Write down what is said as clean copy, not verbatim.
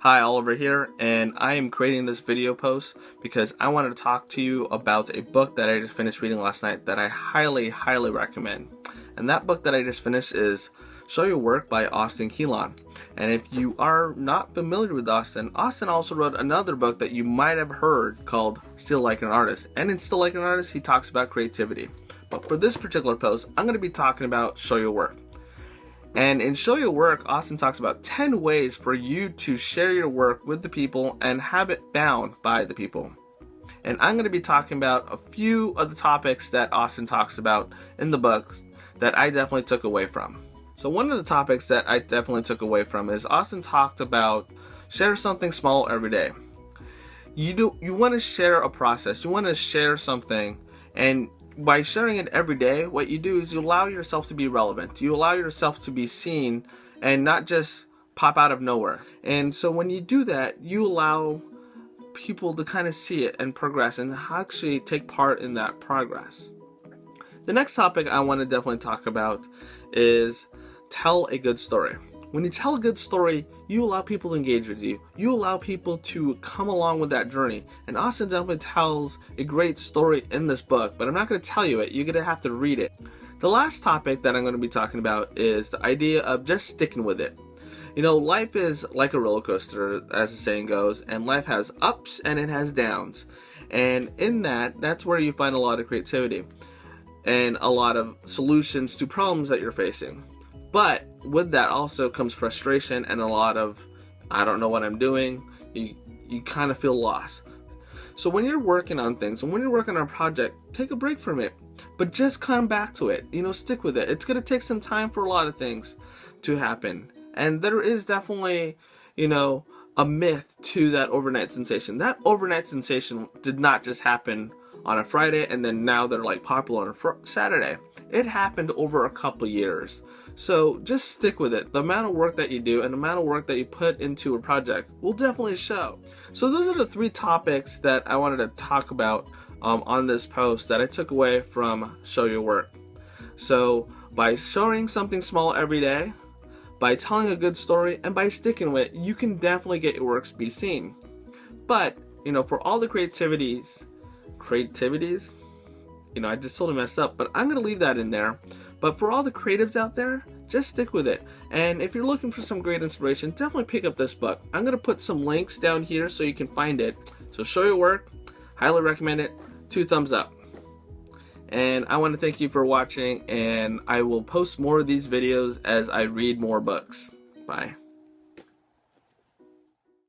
Hi, Oliver here, and I am creating this video post because I wanted to talk to you about a book that I just finished reading last night that I highly recommend. And that book that I just finished is Show Your Work by Austin Kleon. And if you are not familiar with Austin also wrote another book that you might have heard called Still Like an Artist. And in Still Like an Artist, he talks about creativity. But for this particular post, I'm going to be talking about Show Your Work. And in Show Your Work, Austin talks about 10 ways for you to share your work with the people and have it found by the people. And I'm going to be talking about a few of the topics that Austin talks about in the book that I definitely took away from. So one of the topics that I definitely took away from is Austin talked about share something small every day. You want to share a process, you want to share something, and by sharing it every day, what you do is you allow yourself to be relevant. You allow yourself to be seen and not just pop out of nowhere. And so when you do that, you allow people to kind of see it and progress and actually take part in that progress. The next topic I want to definitely talk about is tell a good story. When you tell a good story, you allow people to engage with you. You allow people to come along with that journey. And Austin definitely tells a great story in this book, but I'm not going to tell you it. You're going to have to read it. The last topic that I'm going to be talking about is the idea of just sticking with it. You know, life is like a roller coaster, as the saying goes, and life has ups and it has downs. And in that's where you find a lot of creativity and a lot of solutions to problems that you're facing. But with that also comes frustration and a lot of, I don't know what I'm doing. You kind of feel lost. So when you're working on things and when you're working on a project, take a break from it, but just come back to it. You know, stick with it. It's going to take some time for a lot of things to happen. And there is definitely, you know, a myth to that overnight sensation. That overnight sensation did not just happen on a Friday and then now they're like popular on a Saturday. It happened over a couple years. So just stick with it. The amount of work that you do and the amount of work that you put into a project will definitely show. So those are the 3 topics that I wanted to talk about on this post that I took away from Show Your Work. So by showing something small every day, by telling a good story, and by sticking with it, you can definitely get your works be seen. But, you know, for all the creativities, you know, I just totally messed up, but I'm going to leave that in there. But for all the creatives out there, just stick with it. And if you're looking for some great inspiration, definitely pick up this book. I'm going to put some links down here so you can find it. So Show Your Work, highly recommend it, 2 thumbs up. And I want to thank you for watching, and I will post more of these videos as I read more books. Bye.